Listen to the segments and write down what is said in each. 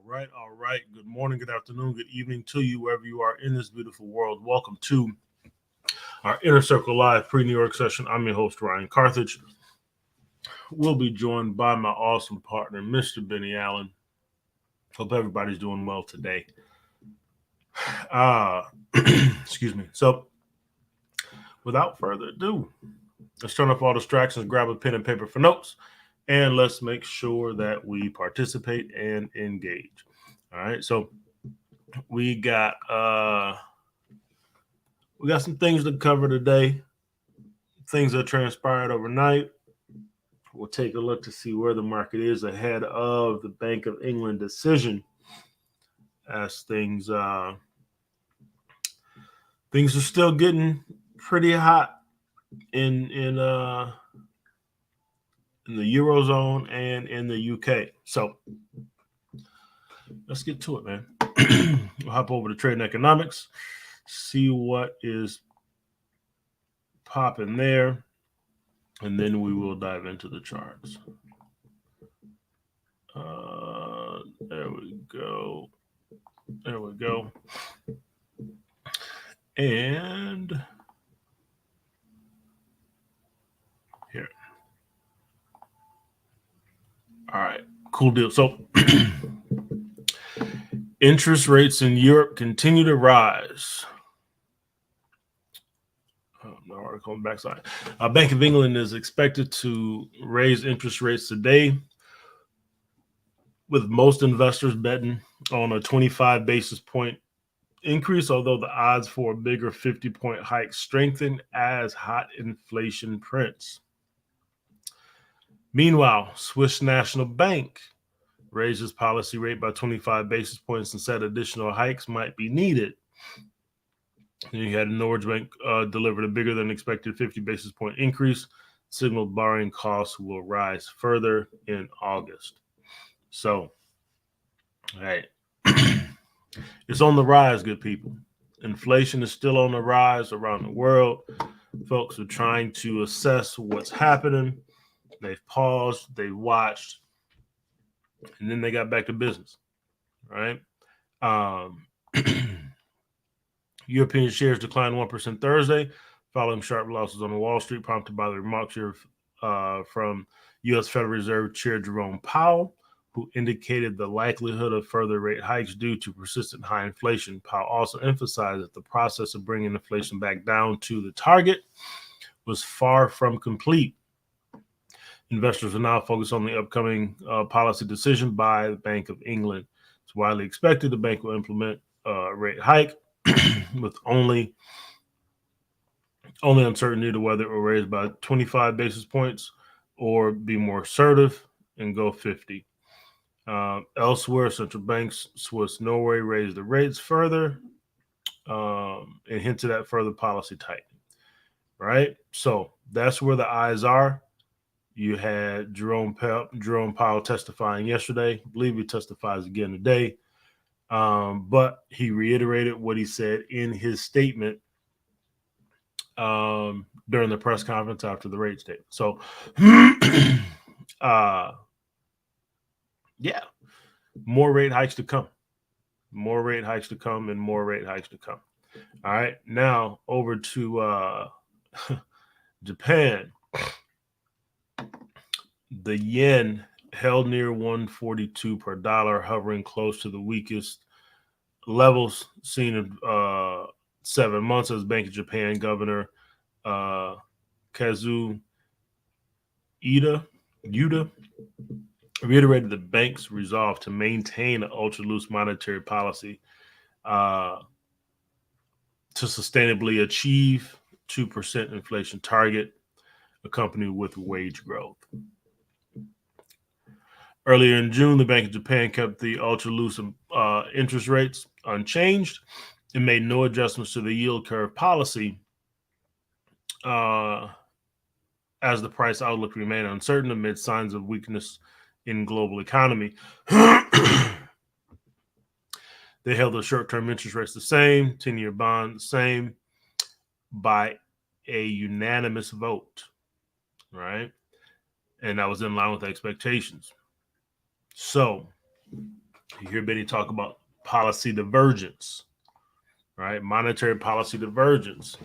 All right. Good morning, good afternoon, good evening to you, wherever you are in this beautiful world. Welcome to our Inner Circle Live pre-New York session. I'm your host, Ryan Carthage. We'll be joined by my awesome partner, Mr. Benny Allen. Hope everybody's doing well today. Excuse me. So, without further ado, let's turn off all distractions, grab a pen and paper for notes, and let's make sure that we participate and engage. All right. So, we got some things to cover today. Things that transpired overnight. We'll take a look to see where the market is ahead of the Bank of England decision, as things are still getting pretty hot in the Eurozone and in the UK. So let's get to it, man. We'll hop over to Trading Economics, see what is popping there, and then we will dive into the charts. There we go. And here. All right, cool deal. So interest rates in Europe continue to rise. No article on the backside. Bank of England is expected to raise interest rates today, with most investors betting on a 25 basis point increase, although the odds for a bigger 50-point hike strengthen as hot inflation prints. Meanwhile, Swiss National Bank raises policy rate by 25 basis points and said additional hikes might be needed. And you had Norwich Bank delivered a bigger than expected 50 basis point increase, signaled borrowing costs will rise further in August. So, hey, it's on the rise, good people. Inflation is still on the rise around the world. Folks are trying to assess what's happening. They've paused, they've watched, and then they got back to business, right? European shares declined 1% Thursday, following sharp losses on Wall Street, prompted by the remarks here from U.S. Federal Reserve Chair Jerome Powell, who indicated the likelihood of further rate hikes due to persistent high inflation. Powell also emphasized that the process of bringing inflation back down to the target was far from complete. Investors are now focused on the upcoming policy decision by the Bank of England. It's widely expected the bank will implement a rate hike, with only uncertainty to whether it will raise by 25 basis points or be more assertive and go 50. Elsewhere, central banks, Swiss, Norway raised the rates further and hinted at further policy tightening, right? So that's where the eyes are. You had Jerome Powell testifying yesterday. I believe he testifies again today. But he reiterated what he said in his statement during the press conference after the rate statement. So, yeah, more rate hikes to come. More rate hikes to come and more rate hikes to come. All right, now over to Japan. The yen held near 142 per dollar, hovering close to the weakest levels seen in 7 months, as Bank of Japan Governor Kazuo Ida reiterated the bank's resolve to maintain an ultra-loose monetary policy to sustainably achieve 2% inflation target, accompanied with wage growth. Earlier in June, the Bank of Japan kept the ultra-loose interest rates unchanged and made no adjustments to the yield curve policy as the price outlook remained uncertain amid signs of weakness in global economy. They held the short-term interest rates the same, 10-year bond the same, by a unanimous vote, right? And that was in line with expectations. So You hear Benny talk about policy divergence, right? Monetary policy divergence.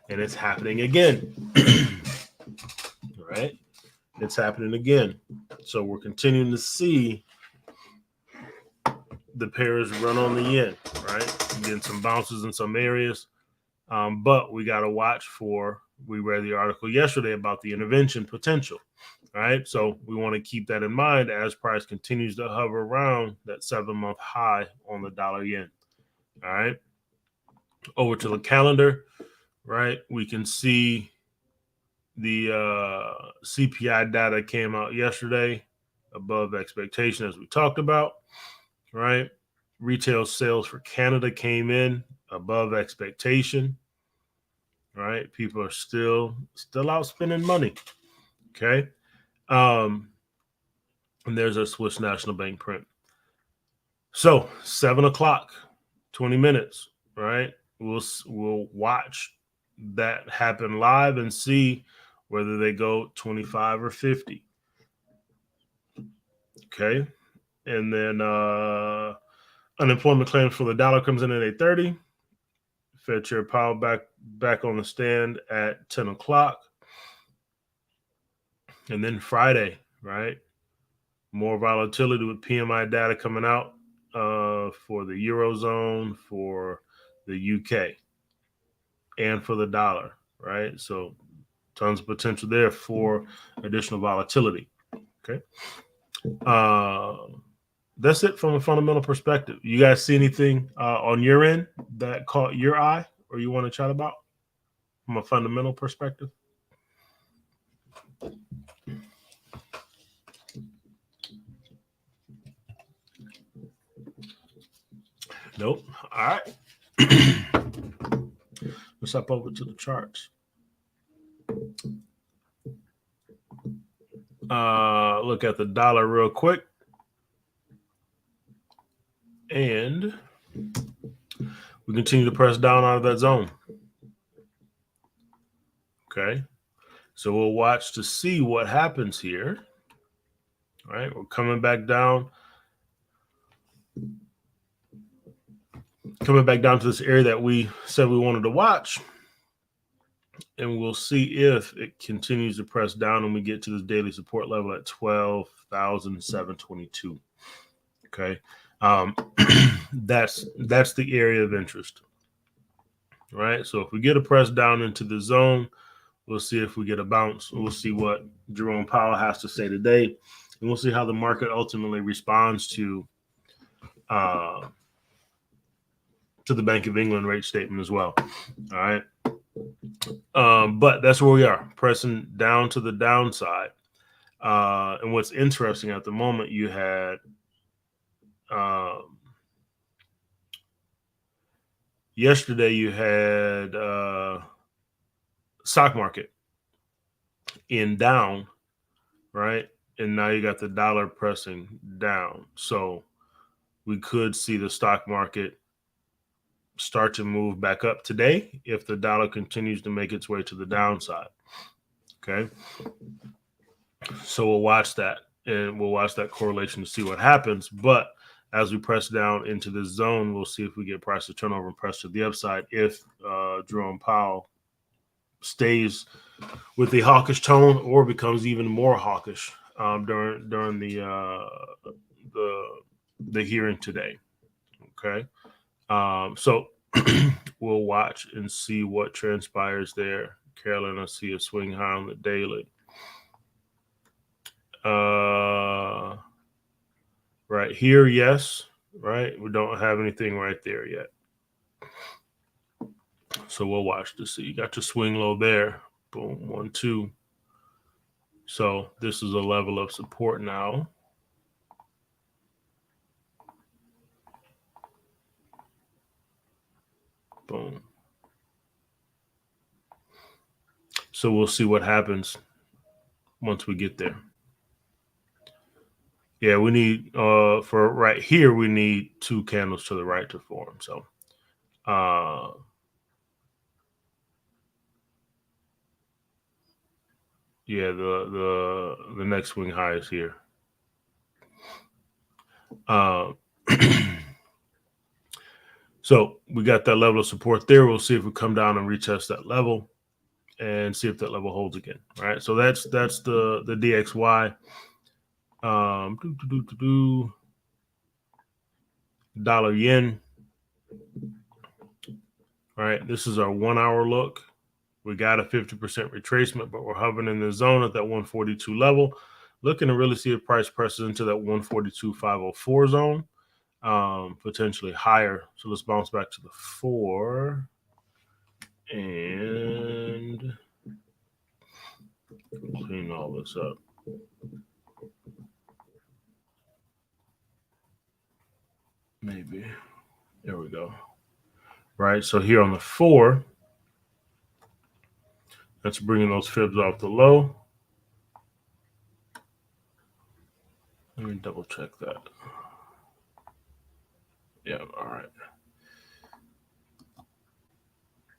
And it's happening again, right? It's happening again. So we're continuing to see the pairs run on the yen, right? Getting some bounces in some areas. But we got to watch for, we read the article yesterday about the intervention potential, right? So we want to keep that in mind as price continues to hover around that 7-month high on the dollar yen. All right. Over to the calendar, right? We can see the CPI data came out yesterday above expectation, as we talked about, right? Retail sales for Canada came in above expectation, right? People are still out spending money. Okay. And there's our Swiss National Bank print. So 7:00, 20 minutes, right? We'll watch that happen live and see whether they go 25 or 50. Okay. And then unemployment claims for the dollar comes in at 8:30. Fed Chair Powell back on the stand at 10:00. And then Friday, right? More volatility with PMI data coming out for the Eurozone, for the UK, and for the dollar, right? So tons of potential there for additional volatility. Okay. That's it from a fundamental perspective. You guys see anything on your end that caught your eye or you want to chat about from a fundamental perspective? Nope. All right. Let's hop over to the charts. Look at the dollar real quick. And we continue to press down out of that zone. Okay. So we'll watch to see what happens here. All right. We're coming back down. Coming back down to this area that we said we wanted to watch. And we'll see if it continues to press down and we get to this daily support level at 12,722. Okay. That's the area of interest. Right. So if we get a press down into the zone, we'll see if we get a bounce. We'll see what Jerome Powell has to say today. And we'll see how the market ultimately responds to the Bank of England rate statement as well. All right. But that's where we are, pressing down to the downside. And what's interesting at the moment, you had yesterday you had stock market in down, right? And now you got the dollar pressing down. So we could see the stock market start to move back up today if the dollar continues to make its way to the downside. Okay. So we'll watch that, and we'll watch that correlation to see what happens. But as we press down into this zone, we'll see if we get price to turnover and press to the upside if Jerome Powell stays with the hawkish tone or becomes even more hawkish during the hearing today. Okay. So we'll watch and see what transpires there. Carolyn, I see a swing high on the daily. Right here, yes. Right, we don't have anything right there yet. So we'll watch to see. You got your swing low there. Boom, 1, 2. So this is a level of support now. Boom. So we'll see what happens once we get there. Yeah, we need for right here, we need 2 candles to the right to form. So yeah, the next swing high is here. So we got that level of support there. We'll see if we come down and retest that level and see if that level holds again. All right. So that's the DXY. Dollar yen. All right. This is our 1 hour look. We got a 50% retracement, but we're hovering in the zone at that 142 level. Looking to really see if price presses into that 142.504 zone, potentially higher. So let's bounce back to the 4 and clean all this up. Maybe. There we go. Right. So here on the 4, that's bringing those fibs off the low. Let me double check that. Yeah. All right.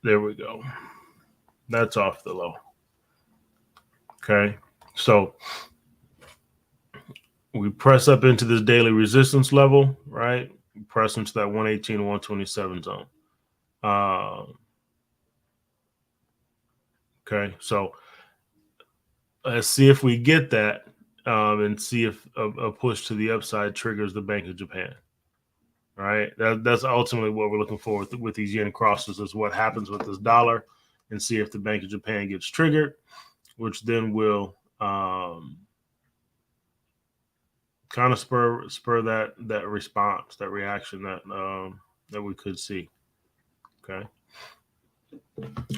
There we go. That's off the low. Okay. So we press up into this daily resistance level, right? We press into that 118 and 127 zone. Okay. So let's see if we get that and see if a push to the upside triggers the Bank of Japan. All right. That's ultimately what we're looking for with these yen crosses is what happens with this dollar and see if the Bank of Japan gets triggered, which then will kind of spur that response, that reaction that we could see. Okay.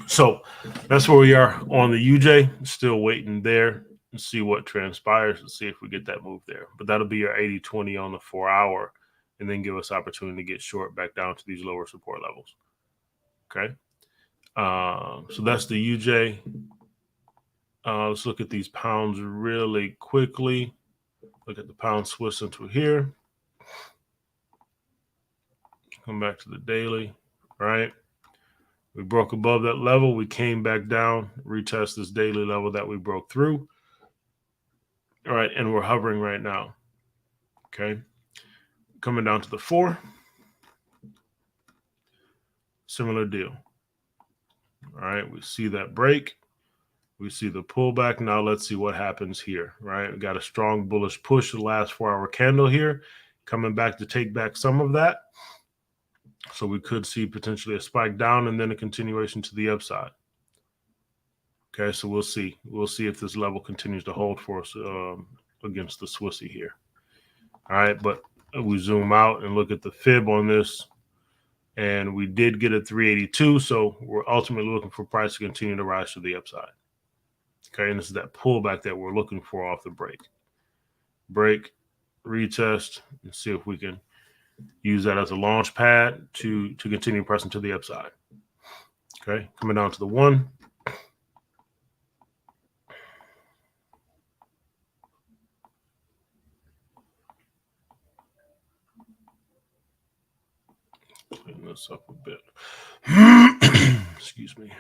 So that's where we are on the UJ. Still waiting there and see what transpires and see if we get that move there. But that'll be our 80-20 on the 4 hour and then give us opportunity to get short back down to these lower support levels. Okay. So that's the UJ. Let's look at these pounds really quickly. Look at the pound Swiss into here. Come back to the daily, right? We broke above that level. We came back down, retest this daily level that we broke through. All right, and we're hovering right now. Okay. Coming down to the 4. Similar deal. All right, we see that break. We see the pullback. Now let's see what happens here, right? We got a strong bullish push the last 4-hour candle here, coming back to take back some of that. So we could see potentially a spike down and then a continuation to the upside. Okay, so we'll see. We'll see if this level continues to hold for us against the Swissy here. All right, but we zoom out and look at the fib on this, and we did get a 382. So we're ultimately looking for price to continue to rise to the upside. Okay, and this is that pullback that we're looking for off the break. Break, retest, and see if we can use that as a launch pad to continue pressing to the upside. Okay, coming down to the 1. Clean this up a bit. Excuse me.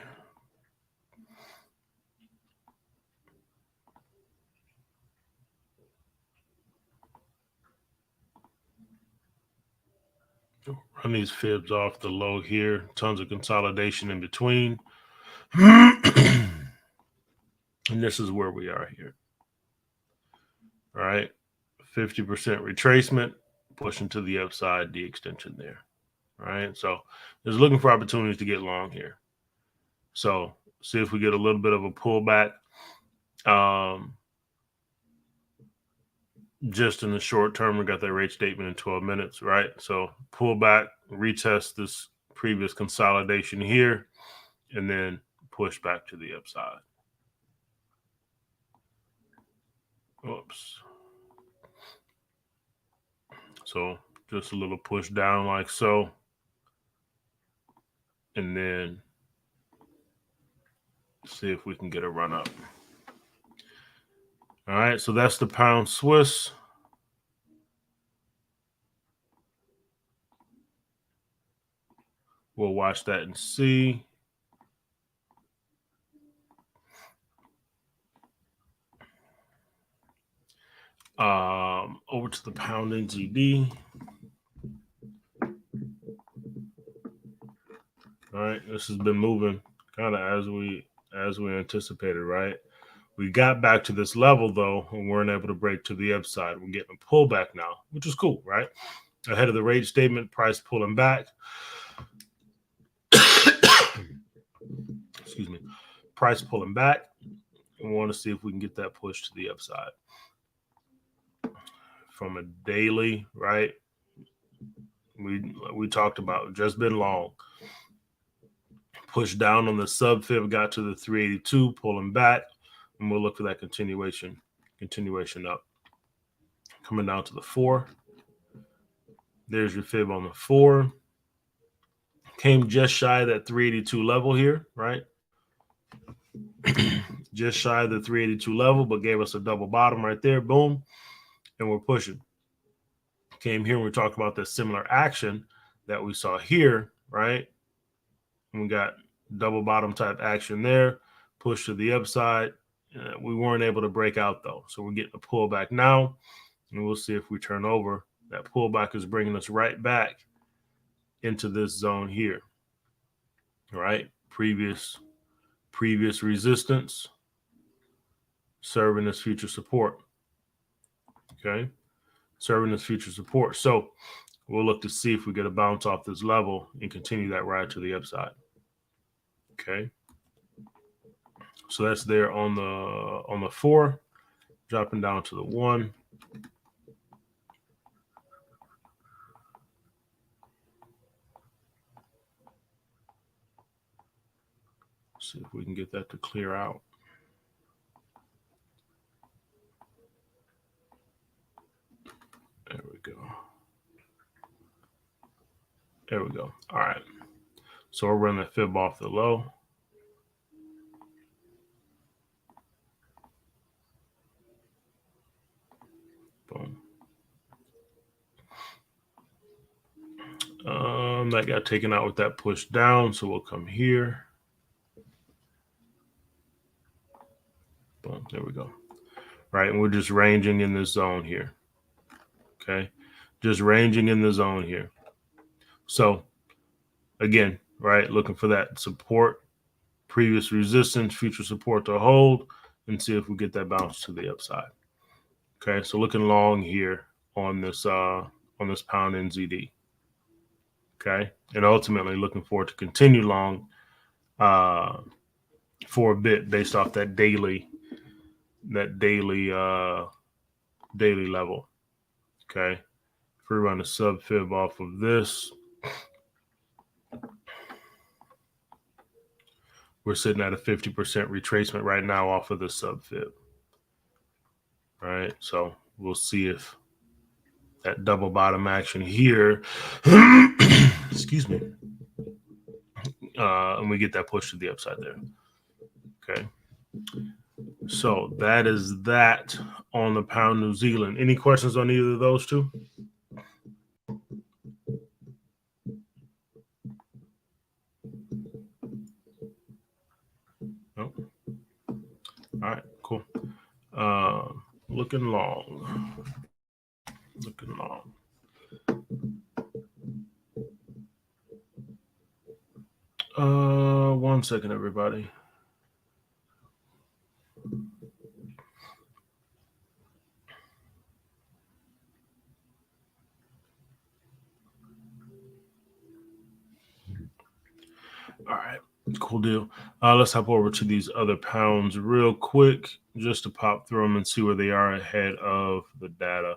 Run these fibs off the low here. Tons of consolidation in between. And this is where we are here. All right. 50% retracement, pushing to the upside, the extension there. All right. So there's looking for opportunities to get long here. So see if we get a little bit of a pullback. Just in the short term, we got that rate statement in 12 minutes, right? So pull back, retest this previous consolidation here, and then push back to the upside. Oops. So just a little push down like so. And then see if we can get a run up. All right, so that's the pound Swiss. We'll watch that and see. Over to the pound NZD. All right, this has been moving kind of as we anticipated, right? We got back to this level though, and weren't able to break to the upside. We're getting a pullback now, which is cool, right? Ahead of the rate statement, price pulling back. Excuse me, price pulling back. We want to see if we can get that push to the upside. From a daily, right? We talked about just been long. Push down on the sub fib, got to the 382, pulling back, and we'll look for that continuation up. Coming down to the 4. There's your fib on the 4. Came just shy of that 382 level here, right? Just shy of the 382 level, but gave us a double bottom right there. Boom. And we're pushing. Came here and we talked about this similar action that we saw here, right? And we got double bottom type action there, push to the upside. We weren't able to break out though. So we're getting a pullback now, and we'll see if we turn over. That pullback is bringing us right back into this zone here, right? Previous resistance serving as future support. Okay, serving as future support. So we'll look to see if we get a bounce off this level and continue that ride to the upside. Okay, so that's there on the 4, dropping down to the 1. See if we can get that to clear out. There we go. There we go. All right. So we're running the fib off the low. Boom. That got taken out with that push down. So we'll come here. Boom. There we go. Right. And we're just ranging in this zone here. Okay. Just ranging in the zone here. So again, right, looking for that support, previous resistance, future support to hold, and see if we get that bounce to the upside. Okay, so looking long here on this pound NZD. Okay, and ultimately looking forward to continue long for a bit based off that daily level. Okay, if we run a sub fib off of this, we're sitting at a 50% retracement right now off of the sub fib. Right, so we'll see if that double bottom action here, excuse me, and we get that push to the upside there. Okay, so that is that on the pound New Zealand. Any questions on either of those two? No. All right, cool. Looking long. Looking long. One second, everybody. All right, cool deal. Let's hop over to these other pounds real quick just to pop through them and see where they are ahead of the data.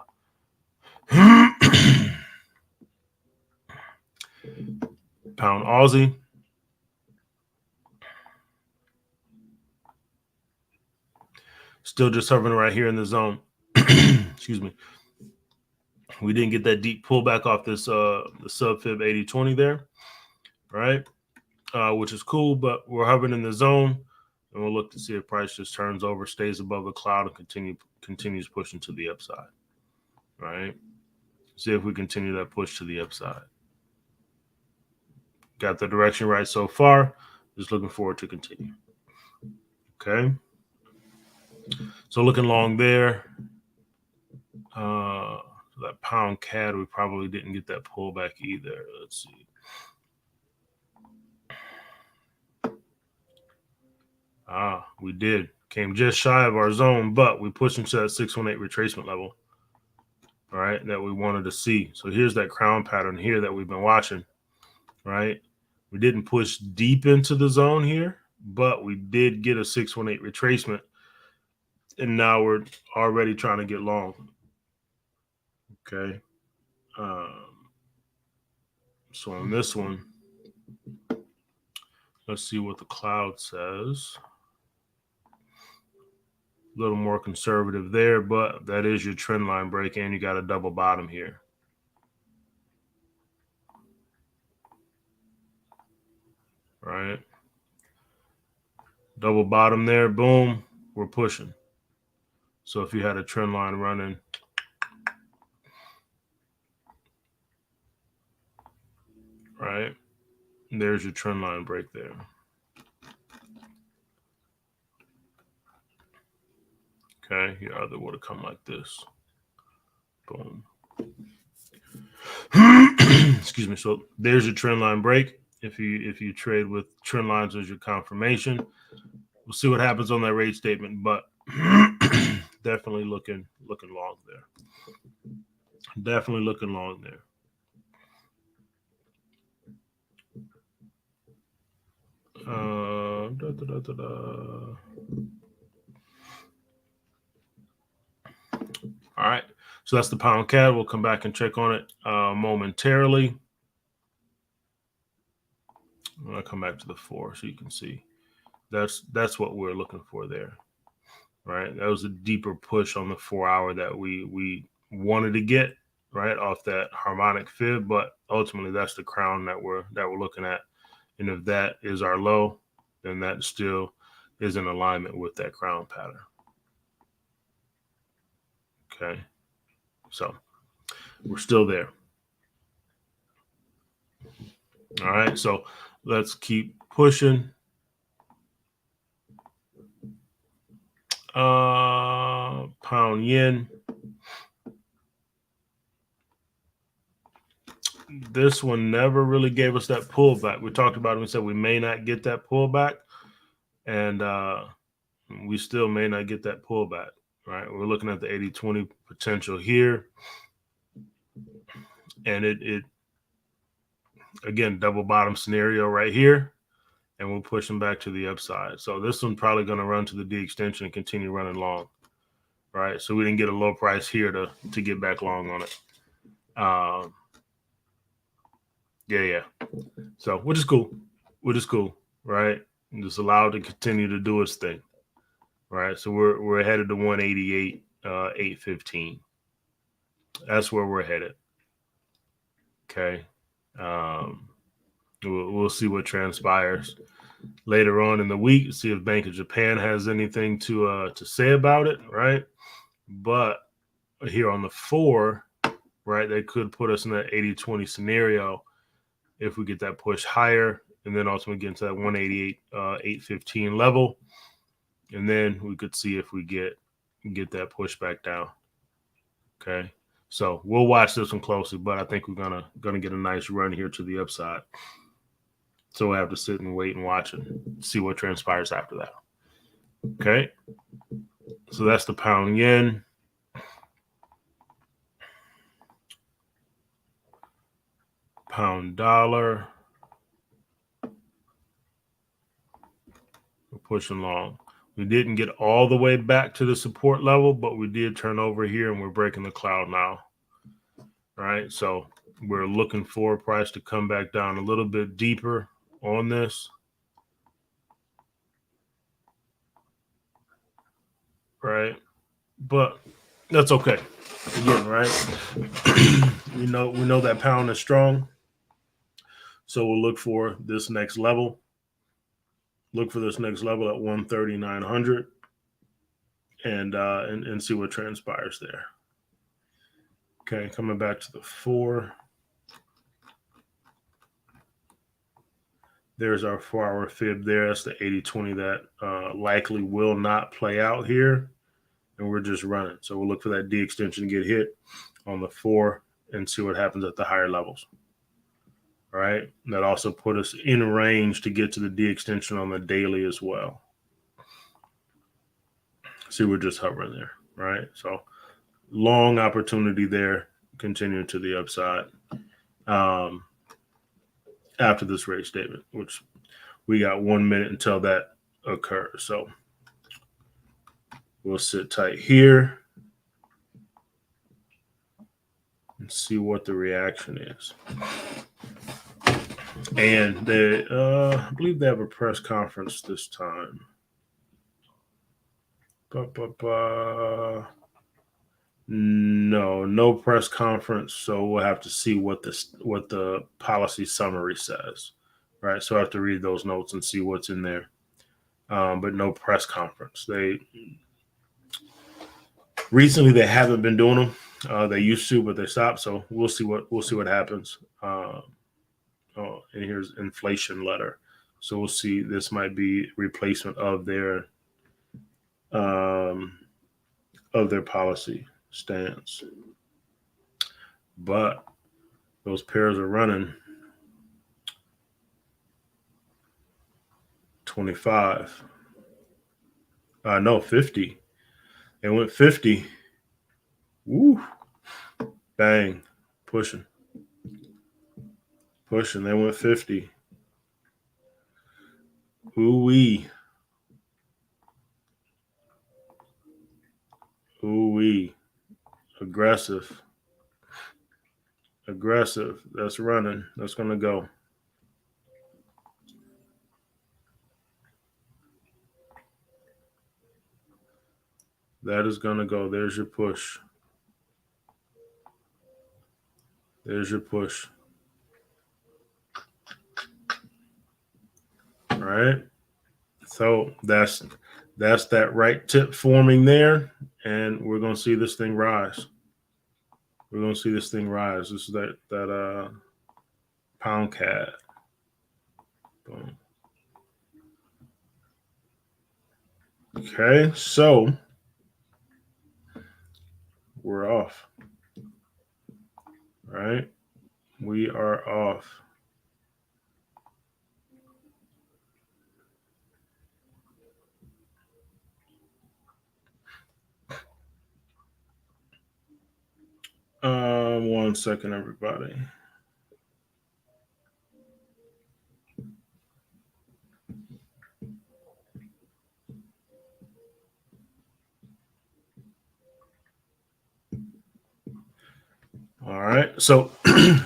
Pound Aussie. Still just hovering right here in the zone. Excuse me. We didn't get that deep pullback off this the sub fib 80-20 there, right? Which is cool, but we're hovering in the zone, and we'll look to see if price just turns over, stays above the cloud, and continues pushing to the upside, right? See if we continue that push to the upside. Got the direction right so far. Just looking forward to continue. Okay. So looking long there. That pound CAD, we probably didn't get that pullback either. Let's see. We did. Came just shy of our zone, but we pushed into that 618 retracement level, right, that we wanted to see. So here's that crown pattern here that we've been watching, right? We didn't push deep into the zone here, but we did get a 618 retracement, and now we're already trying to get long. Okay. So on this one, let's see what the cloud says. A little more conservative there, but that is your trend line break, and you got a double bottom here. Right? Double bottom there, boom, we're pushing. So if you had a trend line running, right, there's your trend line break there. Okay, your other would have come like this. Boom. Excuse me. So there's your trend line break. If you trade with trend lines as your confirmation, we'll see what happens on that rate statement, but definitely looking long there. Definitely looking long there. All right. So that's the pound CAD. We'll come back and check on it momentarily. I'm going to come back to the 4 so you can see. That's what we're looking for there. Right? That was a deeper push on the 4 hour that we wanted to get, right, off that harmonic fib, but ultimately that's the crown that we're looking at. And if that is our low, then that still is in alignment with that crown pattern. Okay. So we're still there. All right. So let's keep pushing. Pound yen. This one never really gave us that pullback. We talked about it. We said we may not get that pullback, and we still may not get that pullback. Right? We're looking at the 80-20 potential here, and it again, double bottom scenario right here, and we're pushing back to the upside. So this one's probably going to run to the D extension and continue running long, right? So we didn't get a low price here to get back long on it. Yeah. So which is cool, right? And just allowed to continue to do its thing, right? So we're headed to 188, 815. That's where we're headed. Okay. We'll see what transpires later on in the week. See if Bank of Japan has anything to say about it, right? But here on the 4, right, they could put us in that 80-20 scenario if we get that push higher, and then ultimately get into that 188, 815 level, and then we could see if we get that push back down. Okay. So we'll watch this one closely, but I think we're gonna get a nice run here to the upside. So we'll have to sit and wait and watch and see what transpires after that. Okay. So that's the pound yen. Pound dollar. We're pushing long. We didn't get all the way back to the support level, but we did turn over here and we're breaking the cloud now. All right. So we're looking for price to come back down a little bit deeper on this. Right. But that's okay. Again, right? we know that pound is strong. So we'll look for this next level. Look for this next level at 13900 and see what transpires there. Okay, coming back to the 4. There's our 4-hour fib there. That's the 80-20 that likely will not play out here. And we're just running. So we'll look for that D extension to get hit on the 4 and see what happens at the higher levels. All right. That also put us in range to get to the D extension on the daily as well. See, we're just hovering there, right? So long opportunity there, continuing to the upside after this rate statement, which we got 1 minute until that occurs. So we'll sit tight here and see what the reaction is. And they, I believe they have a press conference this time. No press conference. So we'll have to see what the policy summary says, right? So I have to read those notes and see what's in there. But no press conference. Recently they haven't been doing them. They used to, but they stopped. So we'll see what happens. And here's inflation letter. So we'll see. This might be replacement of their policy stance. But those pairs are running 25. 50. It went 50. Woo. Bang. Pushing. They went 50. Ooh-wee. Aggressive. That's running. That's going to go. That is going to go. There's your push. All right. So that's that right tip forming there. And we're going to see this thing rise. This is that pound CAD. Boom. Okay, so we're off. All right, we are off. One second, everybody. All right, so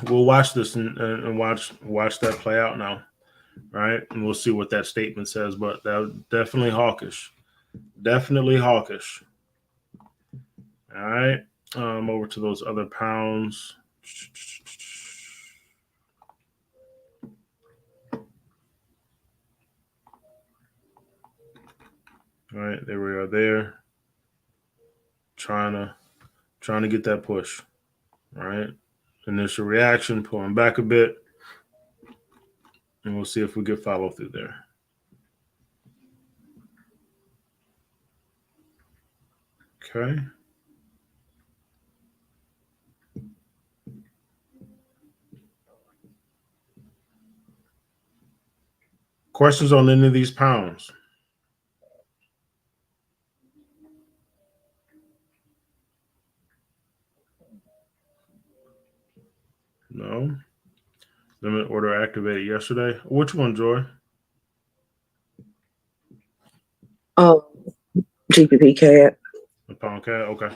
we'll watch this and watch that play out now, right? And we'll see what that statement says. But that was definitely hawkish. All right, over to those other pounds. All right, there we are. There, trying to get that push. All right, initial reaction, pulling back a bit, and we'll see if we get follow through there. Okay. Questions on any of these pounds? No. Limit order activated yesterday. Which one, Joy? GPP CAD. The pound CAD. Okay.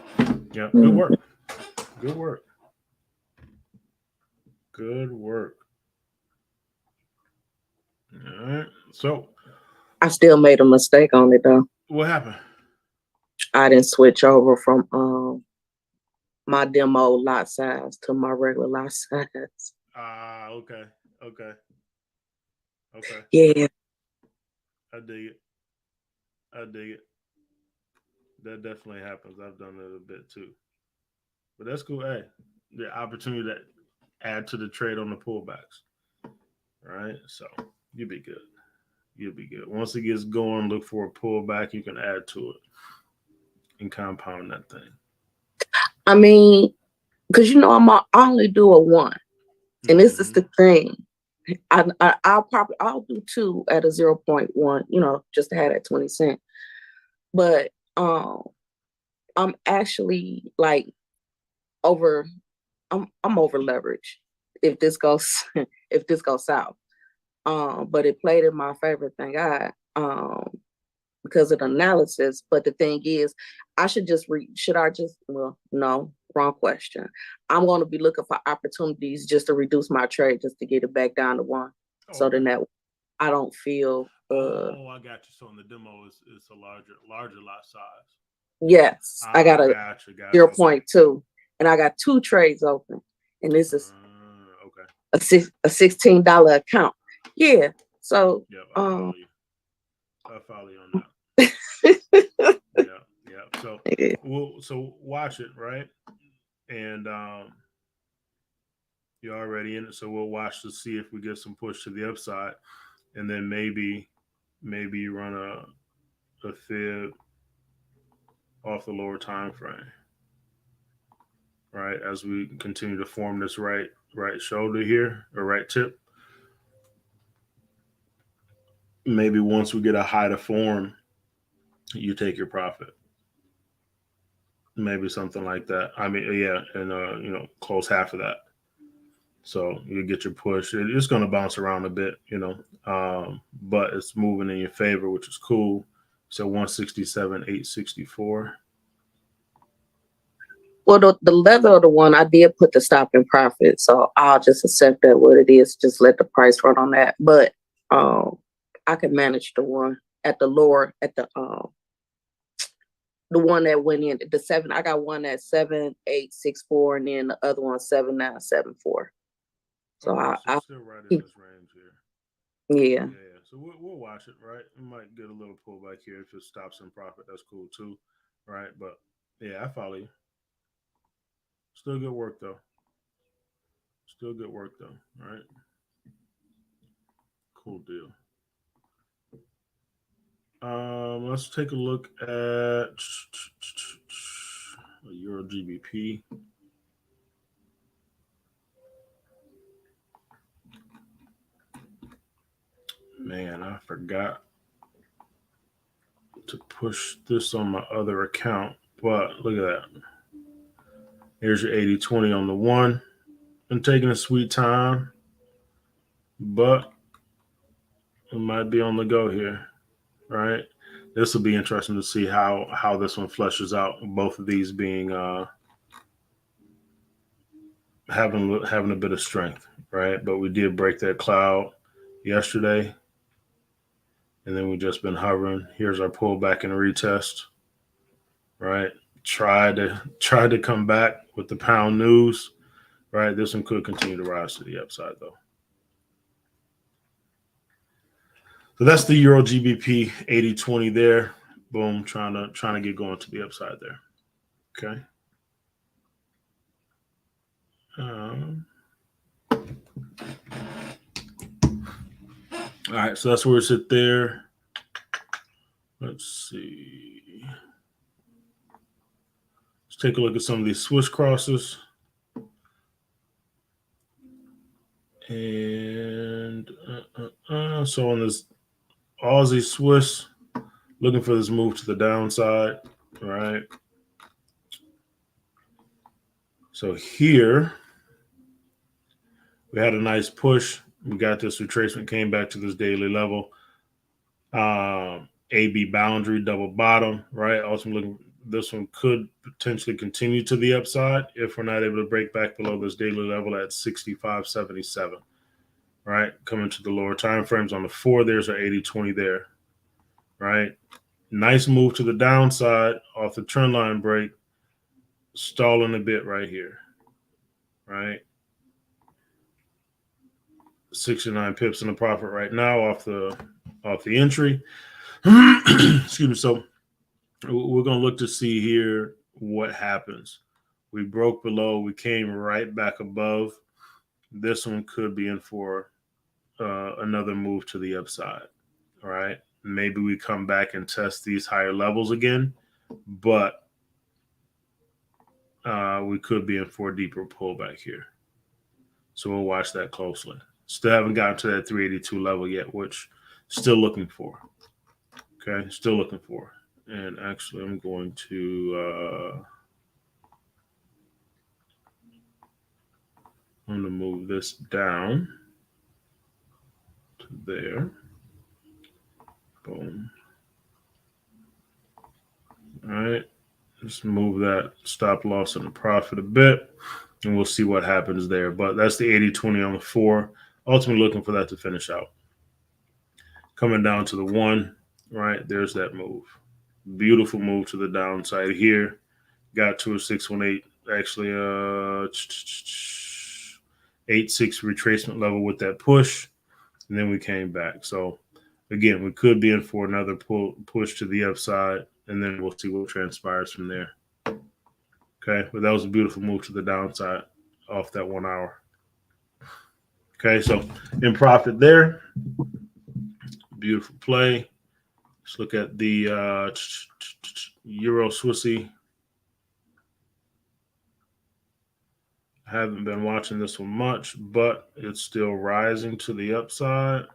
Yeah. Good work. All right. So I still made a mistake on it though. What happened? I didn't switch over from my demo lot size to my regular lot size. Okay. Yeah. I dig it. That definitely happens. I've done it a bit too. But that's cool. Hey, the opportunity to add to the trade on the pullbacks. All right. So you'll be good. Once it gets going, look for a pullback. You can add to it and compound that thing. I mean, because I only do a one, and this is the thing. I'll do two at a 0.1, just to have that 20 cent. But I'm actually like over. I'm over leveraged. If this goes if this goes south. But it played in my favor, thank God. Because of the analysis. But the thing is, I should just well, no, wrong question. I'm going to be looking for opportunities just to reduce my trade, just to get it back down to one. So then that I don't feel. I got you. So in the demo, is a larger lot size. Yes, I got a gotcha. 0.2, and I got 2 trades open, and this is a $16 account. Yeah. So yep, I follow you on that. yeah. So watch it, right? And you're already in it, so we'll watch to see if we get some push to the upside, and then maybe you run a fib off the lower time frame, right? As we continue to form this right shoulder here, or right tip. Maybe once we get a high to form, you take your profit. Maybe something like that. I mean, yeah, and close half of that. So you get your push. It's going to bounce around a bit, but it's moving in your favor, which is cool. So 167, 864. Well, the leather of the one, I did put the stop in profit, so I'll just accept that what it is. Just let the price run on that. But I can manage the one at the lower, at the one that went in the 7. I got one at 7864, and then the other one 7974. So I still right in this range here. Yeah. So we'll watch it, right? We might get a little pullback here if it stops in profit. That's cool too, right? But yeah, I follow you. Still good work though. Right? Cool deal. Let's take a look at Euro GBP. Man, I forgot to push this on my other account, but look at that. Here's your 80-20 on the one. I'm taking a sweet time, but it might be on the go here, right? This will be interesting to see how this one fleshes out. Both of these being having a bit of strength, right? But we did break that cloud yesterday, and then we've just been hovering. Here's our pullback and retest, right? Tried to come back with the pound news, right? This one could continue to rise to the upside though. So that's the Euro GBP 80-20 there. Boom, trying to get going to the upside there. Okay. All right, so that's where it's at there. Let's see. Let's take a look at some of these Swiss crosses. And so on this Aussie Swiss, looking for this move to the downside, right? So here we had a nice push. We got this retracement, came back to this daily level. AB boundary, double bottom, right? Also looking, this one could potentially continue to the upside if we're not able to break back below this daily level at 65.77, right? Coming to the lower time frames on the 4, there's our 80-20 there, right? Nice move to the downside off the trend line break, stalling a bit right here, right? 69 pips in the profit right now off the entry. Excuse me. So we're going to look to see here what happens. We broke below. We came right back above. This one could be in for another move to the upside. All right. Maybe we come back and test these higher levels again, but we could be in for a deeper pullback here. So we'll watch that closely. Still haven't gotten to that 382 level yet, which still looking for. Okay. Still looking for. And actually, I'm going to move this down to there. Boom. All right. Just move that stop loss and the profit a bit, and we'll see what happens there. But that's the 80-20 on the 4. Ultimately looking for that to finish out. Coming down to the 1, right? There's that move. Beautiful move to the downside here. Got to a 618, actually 8-6 retracement level with that push, and then we came back. So again, we could be in for another push to the upside, and then we'll see what transpires from there. Okay, but that was a beautiful move to the downside off that 1 hour. Okay, so in profit there, beautiful play. Let's look at the Euro Swissy. I haven't been watching this one much, but it's still rising to the upside.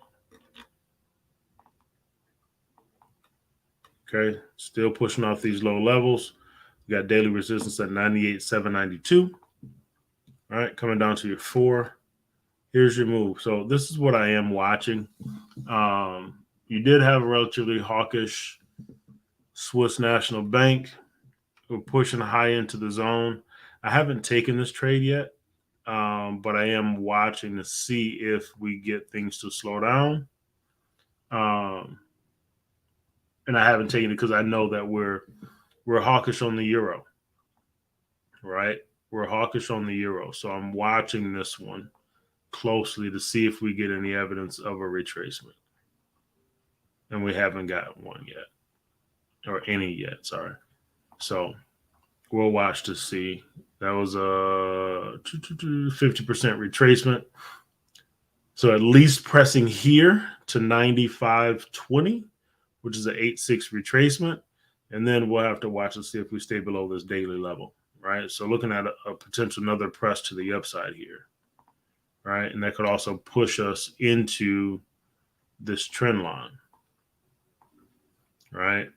Okay, still pushing off these low levels. We got daily resistance at 98,792. All right, coming down to your 4. Here's your move. So this is what I am watching. You did have a relatively hawkish Swiss National Bank. We're pushing high into the zone. I haven't taken this trade yet, but I am watching to see if we get things to slow down. And I haven't taken it because I know that we're hawkish on the euro, right? We're hawkish on the euro. So I'm watching this one closely to see if we get any evidence of a retracement. And we haven't gotten one yet, or any yet, sorry. So we'll watch to see. That was a 50% retracement. So at least pressing here to 95.20, which is an 8-6 retracement. And then we'll have to watch to see if we stay below this daily level, right? So looking at a potential another press to the upside here, right? And that could also push us into this trend line, right?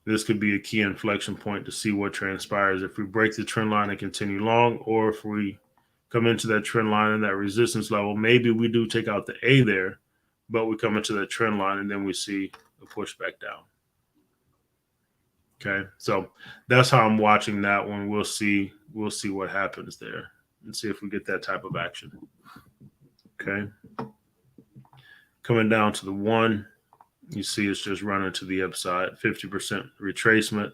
This could be a key inflection point to see what transpires if we break the trend line and continue long, or if we come into that trend line and that resistance level. Maybe we do take out the A there, but we come into that trend line and then we see a push back down. Okay, so that's how I'm watching that one. We'll see what happens there and see if we get that type of action. Okay, coming down to the 1, you see it's just running to the upside, 50% retracement,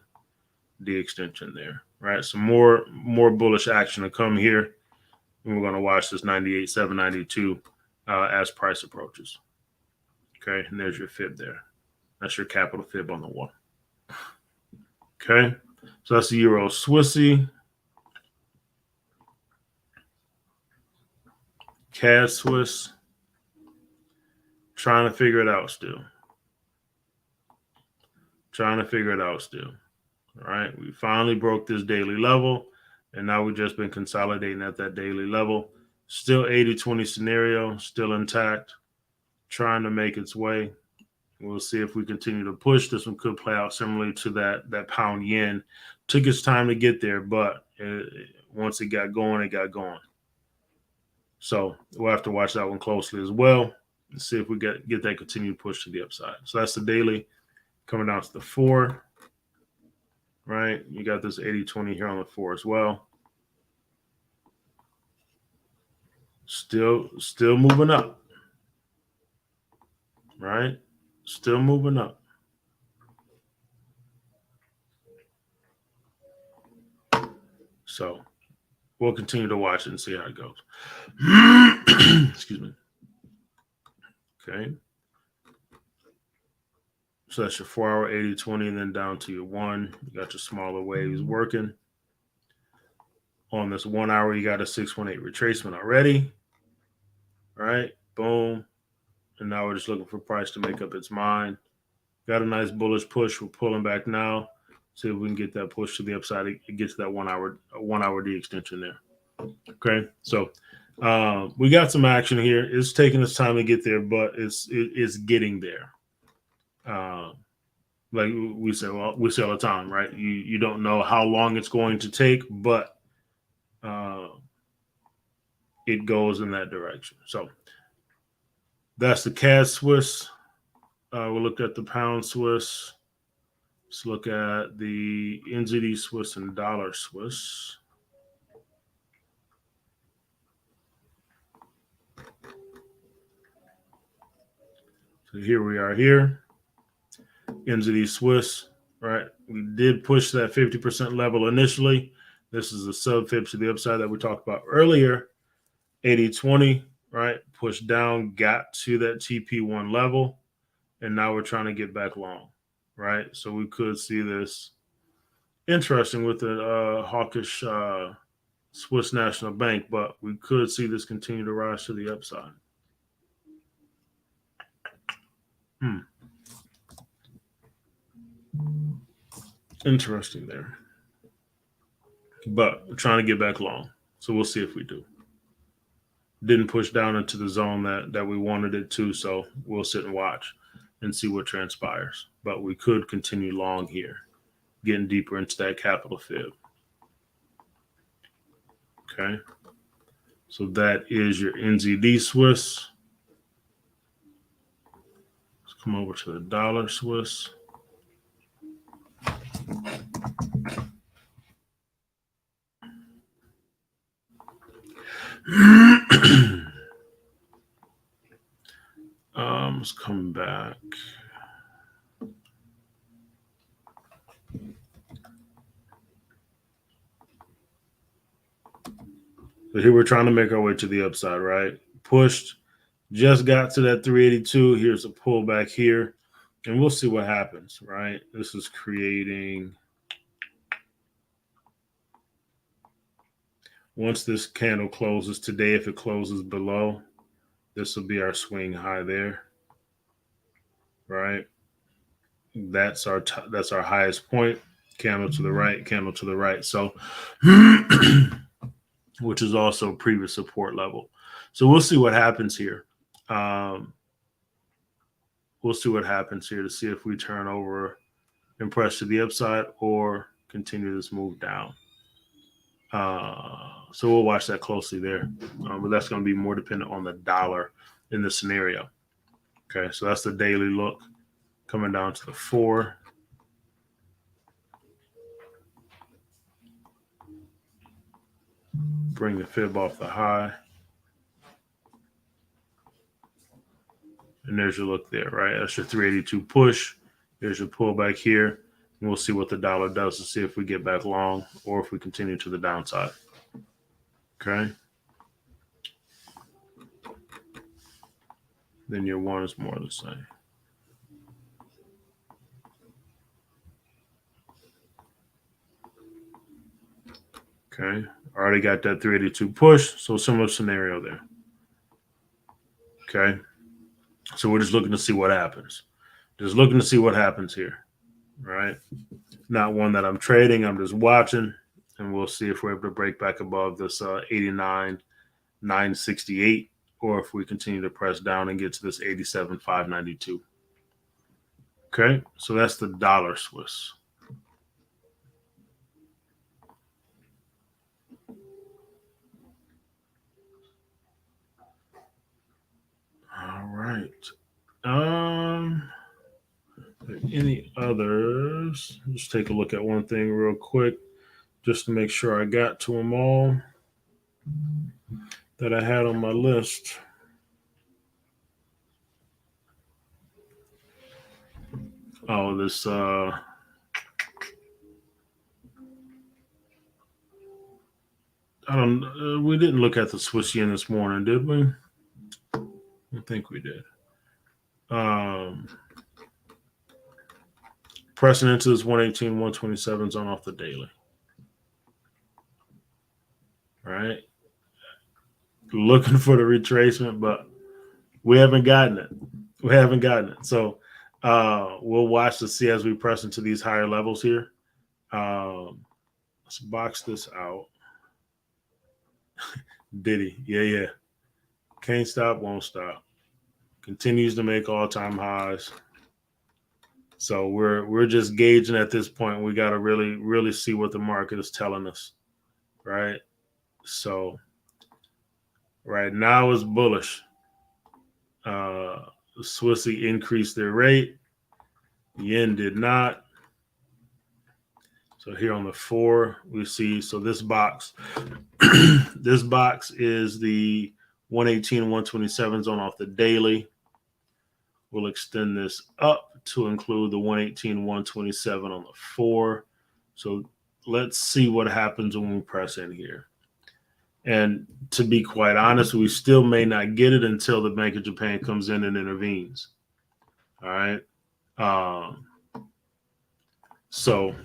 the extension there, right? So more bullish action to come here, and we're going to watch this 98,792 as price approaches. Okay, and there's your fib there. That's your capital fib on the 1. Okay, so that's the Euro Swissy. CAD Swiss. Trying to figure it out still. All right, we finally broke this daily level, and now we've just been consolidating at that daily level. Still 80-20 scenario, still intact, trying to make its way. We'll see if we continue to push. This one could play out similarly to that pound yen. Took its time to get there, but once it got going, it got going. So we'll have to watch that one closely as well and see if we get that continued push to the upside. So that's the daily. Coming down to the 4, right? You got this 80-20 here on the 4 as well. Still moving up, right? Still moving up. So we'll continue to watch it and see how it goes. Excuse me. Okay. So that's your 4-hour 80-20, and then down to your 1. You got your smaller waves working. On this 1 hour, you got a 618 retracement already. All right. Boom. And now we're just looking for price to make up its mind. Got a nice bullish push. We're pulling back now. See if we can get that push to the upside. It gets that 1 hour D extension there. Okay. So we got some action here. It's taking us time to get there, but it's getting there. like we say all the time, right? You don't know how long it's going to take, but it goes in that direction. So that's the CAD Swiss. We'll look at the pound Swiss. Let's look at the NZD Swiss and dollar Swiss. So here we are here. NZD Swiss, right? We did push that 50% level initially. This is a sub fib to the upside that we talked about earlier. 80-20, right? Pushed down, got to that TP1 level, and now we're trying to get back long, right? So we could see this interesting with the hawkish Swiss National Bank, but we could see this continue to rise to the upside. Interesting there. But we're trying to get back long. So we'll see if we do. Didn't push down into the zone that we wanted it to, so we'll sit and watch and see what transpires. But we could continue long here, getting deeper into that capital fib. Okay. So that is your NZD Swiss. Let's come over to the dollar Swiss. Let's come back. So here we're trying to make our way to the upside, right? Pushed, just got to that 382. Here's a pullback here, and we'll see what happens, right? This is creating. Once this candle closes today, if it closes below, this will be our swing high there, right? That's our highest point. Candle to the right, candle to the right. So, which is also previous support level. So we'll see what happens here. We'll see what happens here to see if we turn over and press to the upside or continue this move down. So we'll watch that closely there. But that's going to be more dependent on the dollar in this scenario. Okay, so that's the daily look coming down to the 4. Bring the fib off the high. And there's your look there, right? That's your 382 push. There's your pullback here. And we'll see what the dollar does to see if we get back long or if we continue to the downside. Okay. Then your 1 is more the same. Okay. Already got that 382 push. So similar scenario there. Okay. So we're just looking to see what happens. Just looking to see what happens here. Right. Not one that I'm trading. I'm just watching. And we'll see if we're able to break back above this 89,968 or if we continue to press down and get to this 87,592. Okay, so that's the dollar Swiss. All right. Any others? Just take a look at one thing real quick, just to make sure I got to them all that I had on my list. Oh, this we didn't look at the Swiss yen this morning, did we? I think we did. Pressing into this 118, 127 zone off the daily. All right. Looking for the retracement, but we haven't gotten it. So we'll watch to see as we press into these higher levels here. Let's box this out. Diddy. Yeah. Can't stop, won't stop. Continues to make all-time highs. So we're just gauging at this point. We got to really see what the market is telling us, right? So right now is bullish. Swissy increased their rate. Yen did not. So here on the 4, we see, so this box, this box is the 118 and 127 zone off the daily. We'll extend this up to include the 118, 127 on the 4. So let's see what happens when we press in here. And to be quite honest, we still may not get it until the Bank of Japan comes in and intervenes. All right. So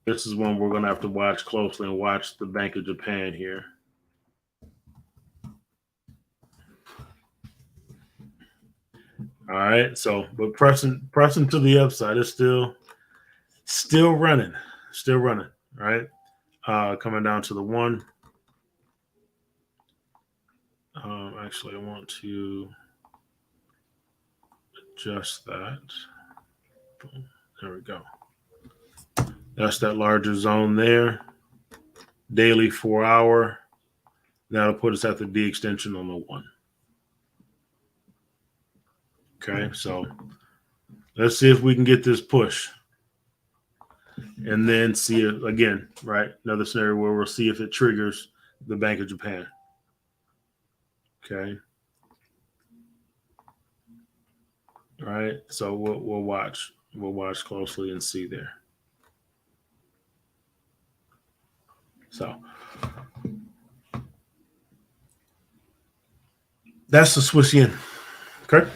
this is one we're going to have to watch closely and watch the Bank of Japan here. All right. So, but pressing to the upside is still running. All right. Coming down to the 1. Actually, I want to adjust that. There we go. That's that larger zone there. Daily 4-hour. That'll put us at the D extension on the 1. Okay, so let's see if we can get this push. And then see it again, right? Another scenario where we'll see if it triggers the Bank of Japan. Okay. All right. So we'll watch. We'll watch closely and see there. So that's the Swiss yen. Okay.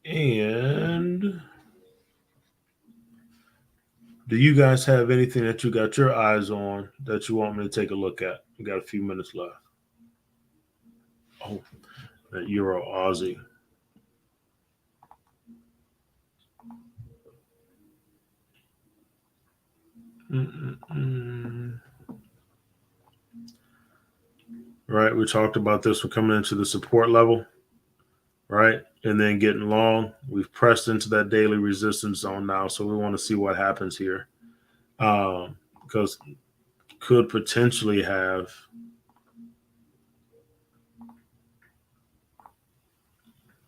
And do you guys have anything that you got your eyes on that you want me to take a look at? We got a few minutes left. Oh, that Euro Aussie. Right, we talked about this. We're coming into the support level, right? And then getting long. We've pressed into that daily resistance zone now, so we want to see what happens here. Because could potentially have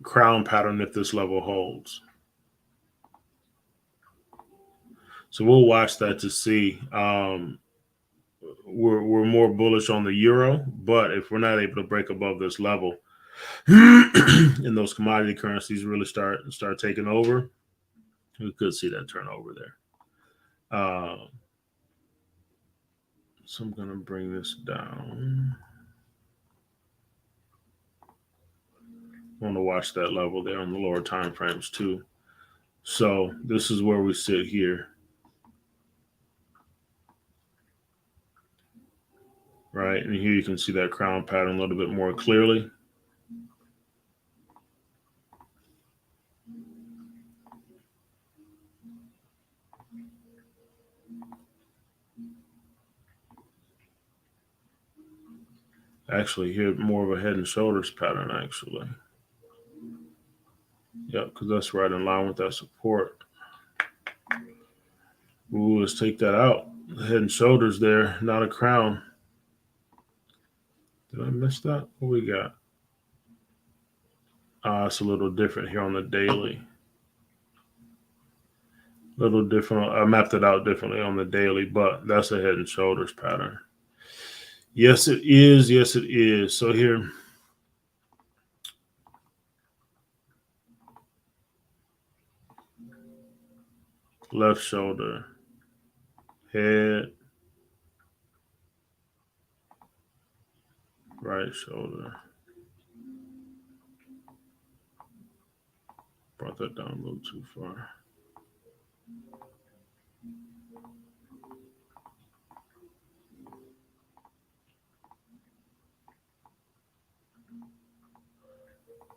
crown pattern if this level holds. So we'll watch that to see. We're more bullish on the euro, but if we're not able to break above this level and those commodity currencies really start taking over, we could see that turnover there. So I'm going to bring this down. I want to watch that level there on the lower time frames too. So this is where we sit here. Right, and here you can see that crown pattern a little bit more clearly. Actually, here more of a head and shoulders pattern, actually. Yep, because that's right in line with that support. Ooh, let's take that out. The head and shoulders there, not a crown. Did I miss that? What we got? It's a little different here on the daily. A little different. I mapped it out differently on the daily, but that's a head and shoulders pattern. Yes, it is. Yes, it is. So here, left shoulder, head, right shoulder. Brought that down a little too far.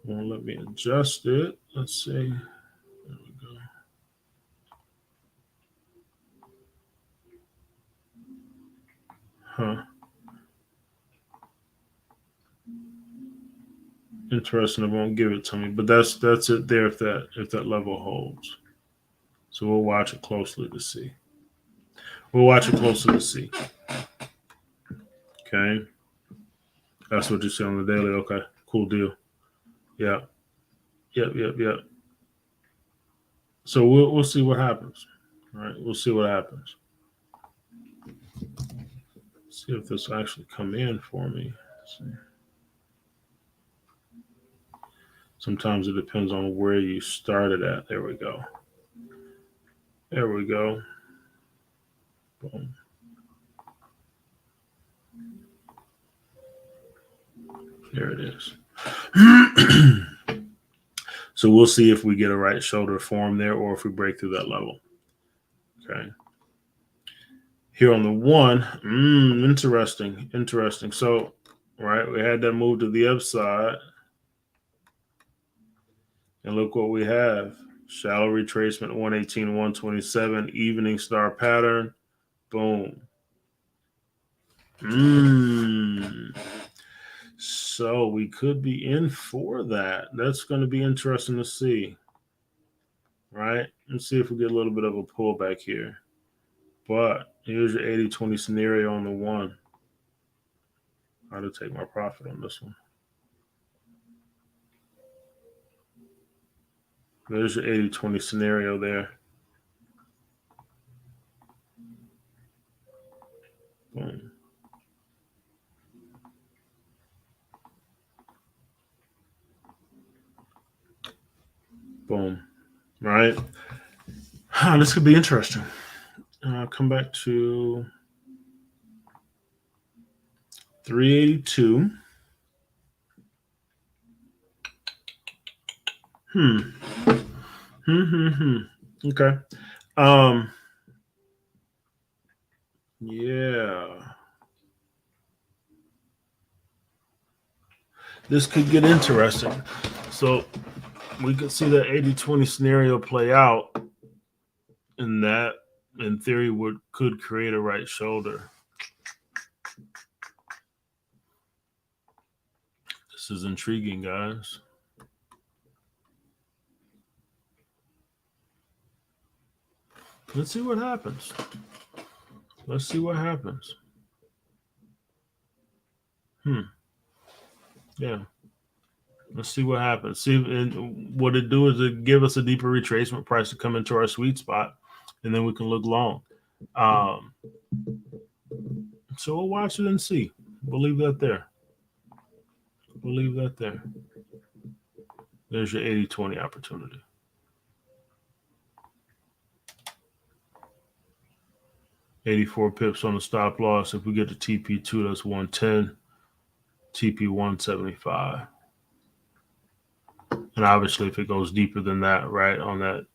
Won't let me adjust it. Let's see. There we go. Huh. Interesting. It won't give it to me, but that's it there if that level holds. So we'll watch it closely to see. We'll watch it closely to see. Okay. That's what you see on the daily. Okay. Cool deal. Yeah. Yep. So we'll see what happens. All right. We'll see what happens. See if this will actually come in for me. Let's see. Sometimes it depends on where you started at. There we go. There we go. Boom. There it is. So we'll see if we get a right shoulder form there or if we break through that level. Okay. Here on the one, interesting. So, right, we had that move to the upside. And look what we have. Shallow retracement, 118, 127, evening star pattern. Boom. So we could be in for that. That's going to be interesting to see. Right? Let's see if we get a little bit of a pullback here. But here's your 80-20 scenario on the one. How to take my profit on this one. There's your 80-20 scenario there. Boom. Boom. Right? This could be interesting. Come back to 382. Okay. Yeah. This could get interesting. So we could see that 80-20 scenario play out, and that in theory could create a right shoulder. This is intriguing, guys. Let's see what happens. Let's see what happens. Yeah. Let's see what happens. See, and what it do is it give us a deeper retracement price to come into our sweet spot, and then we can look long. So we'll watch it and see. We'll leave that there. There's your 80-20 opportunity. $84 pips on the stop loss. If we get to TP2, that's 110. TP 175. And obviously, if it goes deeper than that, right, on that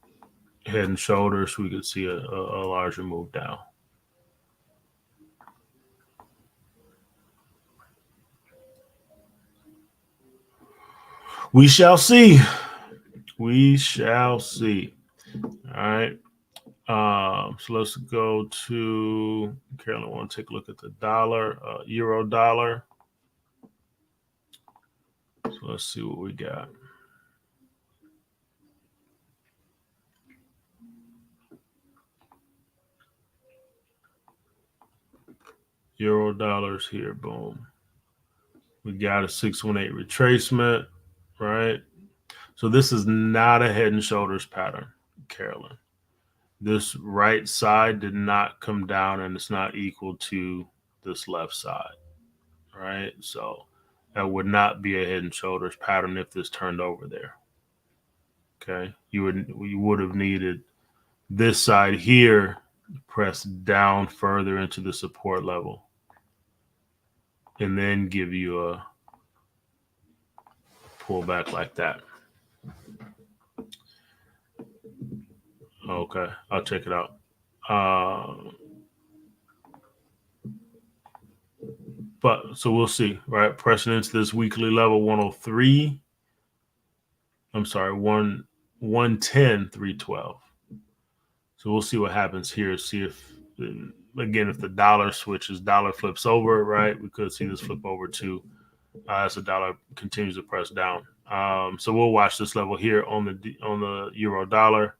head and shoulders, we could see a larger move down. We shall see. All right. So let's go to Carolyn. I want to take a look at the dollar, euro dollar. So let's see what we got. Euro dollars here. Boom. We got a 618 retracement, right? So this is not a head and shoulders pattern, Carolyn. This right side did not come down, and it's not equal to this left side, right? So that would not be a head and shoulders pattern if this turned over there. Okay, you would have needed this side here press down further into the support level, and then give you a pullback like that. Okay, I'll check it out. But so we'll see, right? Pressing into this weekly level 103. I'm sorry, 110, 312. So we'll see what happens here. See if, again, if the dollar switches, dollar flips over, right? We could see this flip over to as the dollar continues to press down. So we'll watch this level here on the euro dollar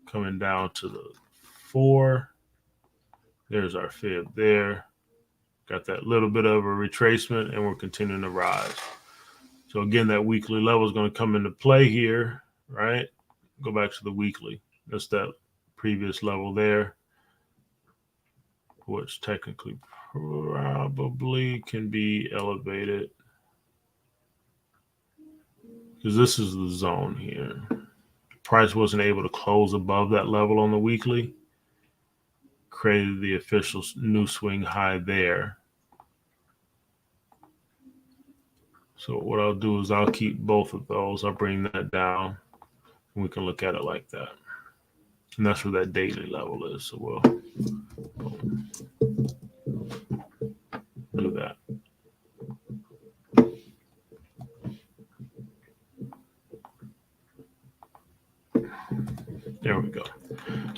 coming down to the 4. There's our fib there. Got that little bit of a retracement, and we're continuing to rise. So again, that weekly level is going to come into play here, right? Go back to the weekly. That's that previous level there, which technically probably can be elevated because this is the zone here. Price wasn't able to close above that level on the weekly. Created the official new swing high there. So what I'll do is I'll keep both of those. I'll bring that down, and we can look at it like that. And that's where that daily level is. So we'll do that. There we go.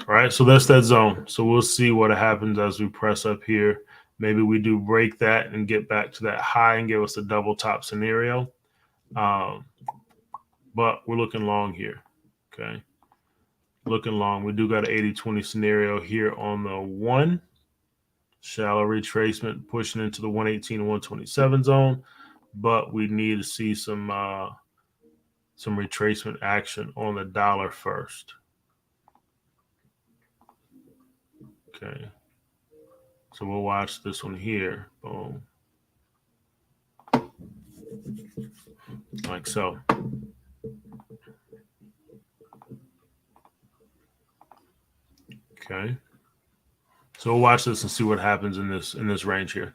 All right, so that's that zone. So we'll see what happens as we press up here. Maybe we do break that and get back to that high and give us a double top scenario. But we're looking long here, okay? Looking long. We do got an 80-20 scenario here on the 1. Shallow retracement pushing into the 118 and 127 zone. But we need to see some retracement action on the dollar first. Okay. So we'll watch this one here. Boom. Like so. Okay. So we'll watch this and see what happens in this range here.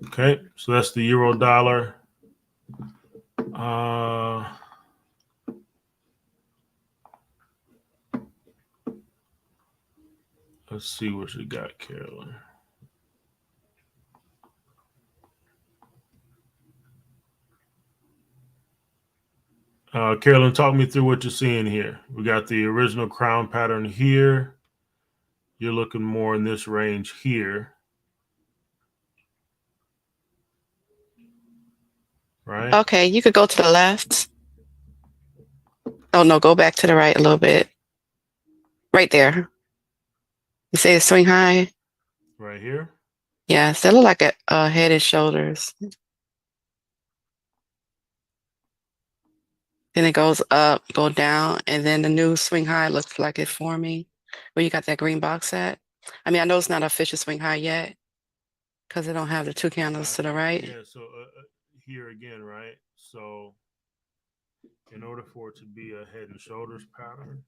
Okay. So that's the euro dollar. Let's see what you got, Carolyn. Carolyn, talk me through what you're seeing here. We got the original crown pattern here. You're looking more in this range here. Right? Okay, you could go to the left. Oh, no, go back to the right a little bit. Right there. You say the swing high? Right here? Yes, that look like a head and shoulders. Then it goes up, go down, and then the new swing high looks like it's forming. Where you got that green box at? I mean, I know it's not an official swing high yet because they don't have the 2 candles to the right. Yeah, so here again, right? So in order for it to be a head and shoulders pattern,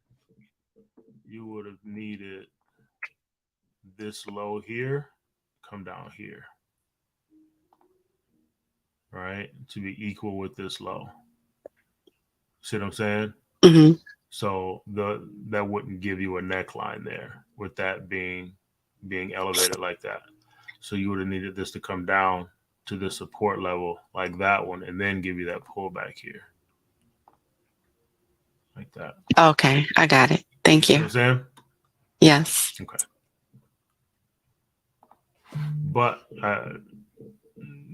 you would have needed this low here, come down here, right? To be equal with this low. See what I'm saying? Mm-hmm. So that wouldn't give you a neckline there with that being elevated like that. So you would have needed this to come down to the support level like that one and then give you that pullback here. Like that. Okay, I got it. Thank you. You know what I'm saying? Yes. Okay. But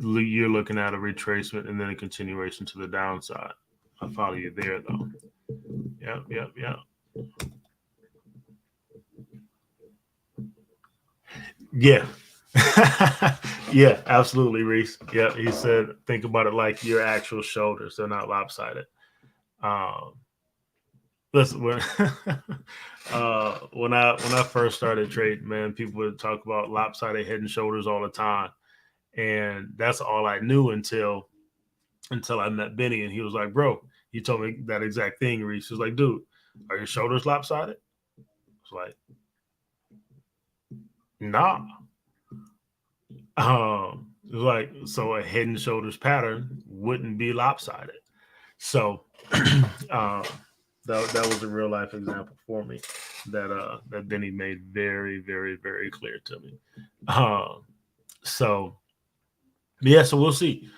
you're looking at a retracement and then a continuation to the downside. I follow you there, though. Yep. Yeah. Yeah, absolutely, Reese. Yeah, he said, think about it like your actual shoulders. They're not lopsided. Listen, when I first started trading, man, people would talk about lopsided head and shoulders all the time. And that's all I knew until I met Benny, and he was like, bro, he told me that exact thing, Reese. He was like, dude, are your shoulders lopsided? I was like, nah. It was like, so a head and shoulders pattern wouldn't be lopsided. So that was a real life example for me that Benny made very, very, very clear to me. So we'll see.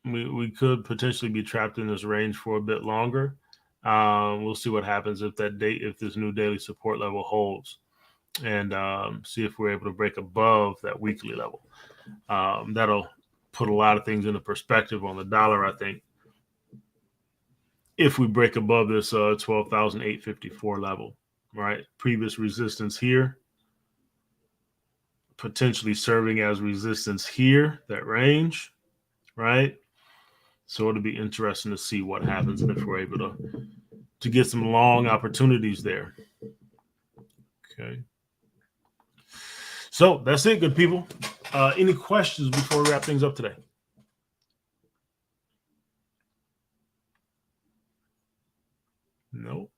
We could potentially be trapped in this range for a bit longer. We'll see what happens if this new daily support level holds, and see if we're able to break above that weekly level. That'll put a lot of things into perspective on the dollar, I think, if we break above this 12,854 level, right? Previous resistance here, potentially serving as resistance here, that range, right? So it'll be interesting to see what happens if we're able to get some long opportunities there. Okay. So that's it, good people. Any questions before we wrap things up today? No.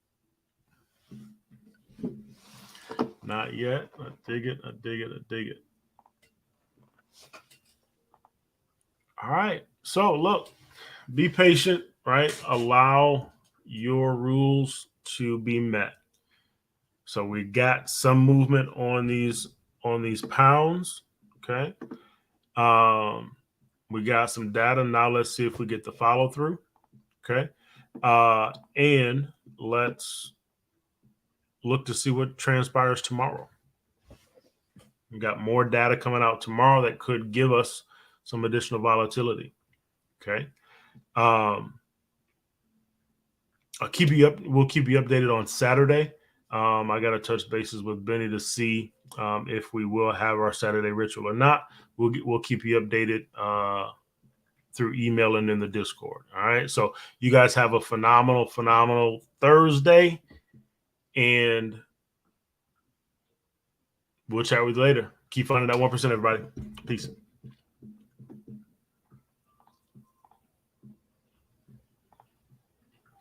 Not yet. I dig it. I dig it. I dig it. All right. So look, be patient, right? Allow your rules to be met. So we got some movement on these pounds. Okay. We got some data. Now let's see if we get the follow through. Okay. And let's look to see what transpires tomorrow. We got more data coming out tomorrow that could give us some additional volatility. Okay. I'll keep you up. We'll keep you updated on Saturday. I got to touch bases with Benny to see if we will have our Saturday ritual or not. We'll keep you updated through email and in the Discord. All right. So you guys have a phenomenal Thursday, and we'll chat with you later. Keep finding that 1%, everybody. Peace.